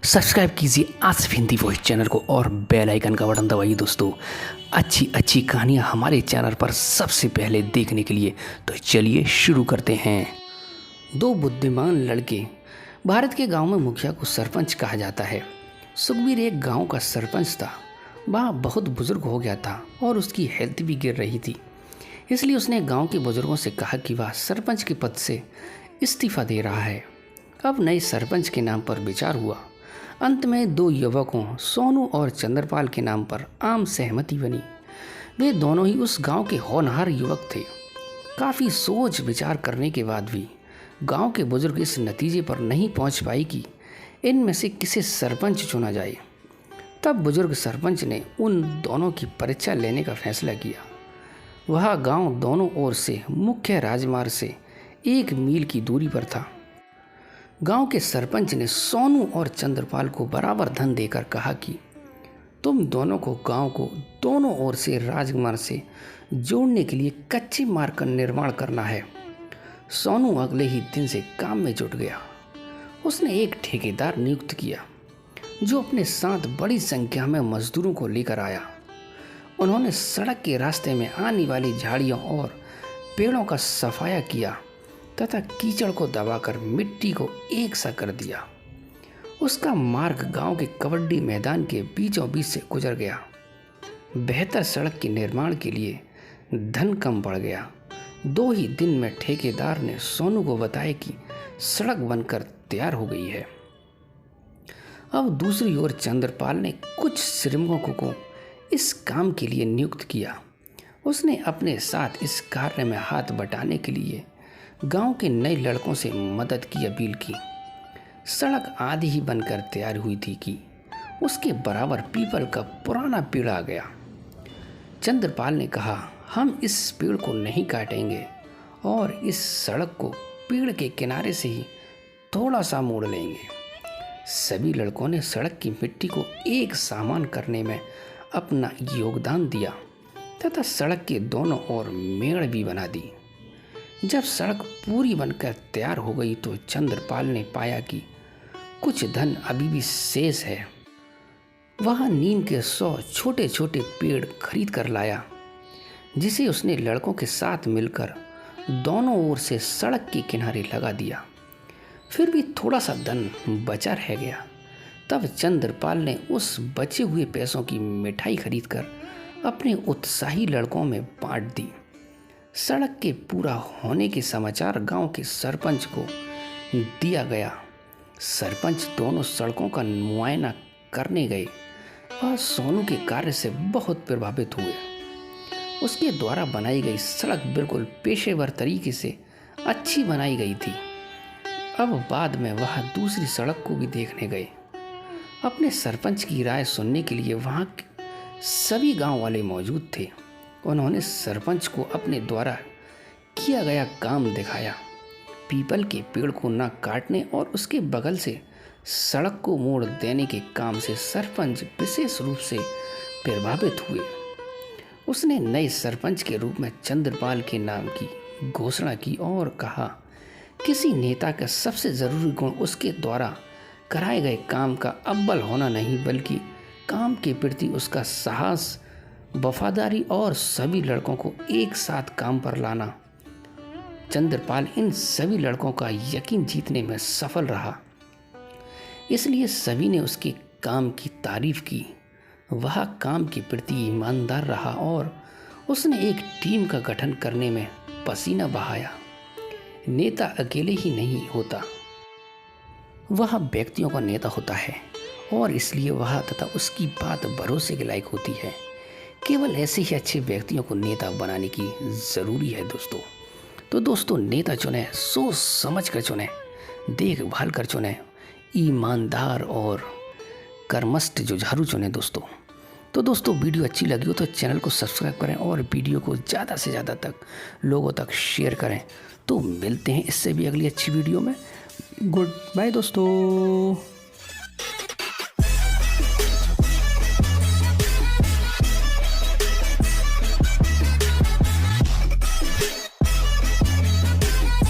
Subscribe कीजिए Asif Hindi voice channel को और बेल आइकन का बटन दबाइए दोस्तों। अच्छी अच्छी कहानियाँ हमारे चैनल पर सबसे पहले देखने के लिए तो चलिए शुरू करते हैं। दो बुद्धिमान लड़के। भारत के गांव में मुखिया को सरपंच कहा जाता है। सुखबीर एक गांव का सरपंच था। वह बहुत बुजुर्ग हो गया था और उसकी हेल्थ भी गिर रही थी। इसलिए उसने गांव के बुजुर्गों से कहा कि वह सरपंच के पद से इस्तीफा दे रहा है। अब नए सरपंच के नाम पर विचार हुआ। अंत में दो युवकों सोनू और चंद्रपाल के नाम पर आम सहमति बनी। वे दोनों ही उस गांव के होनहार युवक थे। काफ़ी सोच विचार करने के बाद भी गांव के बुजुर्ग इस नतीजे पर नहीं पहुंच पाए कि इनमें से किसे सरपंच चुना जाए। तब बुजुर्ग सरपंच ने उन दोनों की परीक्षा लेने का फैसला किया। वह गांव दोनों ओर से मुख्य राजमार्ग से 1 मील की दूरी पर था। गांव के सरपंच ने सोनू और चंद्रपाल को बराबर धन देकर कहा कि तुम दोनों को गांव को दोनों ओर से राजमार्ग से जोड़ने के लिए कच्चे मार्ग का निर्माण करना है। सोनू अगले ही दिन से काम में जुट गया। उसने एक ठेकेदार नियुक्त किया जो अपने साथ बड़ी संख्या में मजदूरों को लेकर आया। उन्होंने सड़क के रास्ते में आने वाली झाड़ियों और पेड़ों का सफाया किया तथा कीचड़ को दबाकर मिट्टी को एक सा कर दिया। उसका मार्ग गांव के कबड्डी मैदान के बीचों बीच से गुजर गया। बेहतर सड़क के निर्माण के लिए धन कम पड़ गया। 2 ही दिन में ठेकेदार ने सोनू को बताया कि सड़क बनकर तैयार हो गई है। अब दूसरी ओर चंद्रपाल ने कुछ श्रमिकों को इस काम के लिए नियुक्त किया। उसने अपने साथ इस कार्य में हाथ बटाने के लिए गांव के नए लड़कों से मदद की अपील की। सड़क आधी ही बनकर तैयार हुई थी कि उसके बराबर पीपल का पुराना पेड़ आ गया। चंद्रपाल ने कहा, हम इस पेड़ को नहीं काटेंगे और इस सड़क को पेड़ के किनारे से ही थोड़ा सा मोड़ लेंगे। सभी लड़कों ने सड़क की मिट्टी को एक समान करने में अपना योगदान दिया तथा सड़क के दोनों ओर मेड़ भी बना दी। जब सड़क पूरी बनकर तैयार हो गई तो चंद्रपाल ने पाया कि कुछ धन अभी भी शेष है। वह नीम के 100 छोटे छोटे पेड़ खरीद कर लाया, जिसे उसने लड़कों के साथ मिलकर दोनों ओर से सड़क के किनारे लगा दिया। फिर भी थोड़ा सा धन बचा रह गया। तब चंद्रपाल ने उस बचे हुए पैसों की मिठाई खरीदकर अपने उत्साही लड़कों में बांट दी। सड़क के पूरा होने के समाचार गांव के सरपंच को दिया गया। सरपंच दोनों सड़कों का मुआयना करने गए। वह सोनू के कार्य से बहुत प्रभावित हुए। उसके द्वारा बनाई गई सड़क बिल्कुल पेशेवर तरीके से अच्छी बनाई गई थी। अब बाद में वह दूसरी सड़क को भी देखने गए। अपने सरपंच की राय सुनने के लिए वहाँ सभी गांव वाले मौजूद थे। उन्होंने सरपंच को अपने द्वारा किया गया काम दिखाया। पीपल के पेड़ को न काटने और उसके बगल से सड़क को मोड़ देने के काम से सरपंच विशेष रूप से प्रभावित हुए। उसने नए सरपंच के रूप में चंद्रपाल के नाम की घोषणा की और कहा, किसी नेता का सबसे ज़रूरी गुण उसके द्वारा कराए गए काम का अव्वल होना नहीं बल्कि काम के प्रति उसका साहस, वफादारी और सभी लड़कों को एक साथ काम पर लाना। चंद्रपाल इन सभी लड़कों का यकीन जीतने में सफल रहा, इसलिए सभी ने उसके काम की तारीफ की। वह काम के प्रति ईमानदार रहा और उसने एक टीम का गठन करने में पसीना बहाया। नेता अकेले ही नहीं होता, वह व्यक्तियों का नेता होता है और इसलिए वह तथा उसकी बात भरोसे के लायक होती है। केवल ऐसे ही अच्छे व्यक्तियों को नेता बनाने की ज़रूरी है दोस्तों। तो दोस्तों, नेता चुने सोच समझ कर चुने, देखभाल कर चुने, ईमानदार और कर्मठ जुझारू चुने दोस्तों। तो दोस्तों, वीडियो अच्छी लगी हो तो चैनल को सब्सक्राइब करें और वीडियो को ज़्यादा से ज़्यादा तक लोगों तक शेयर करें। तो मिलते हैं इससे भी अगली अच्छी वीडियो में। गुड बाय दोस्तों।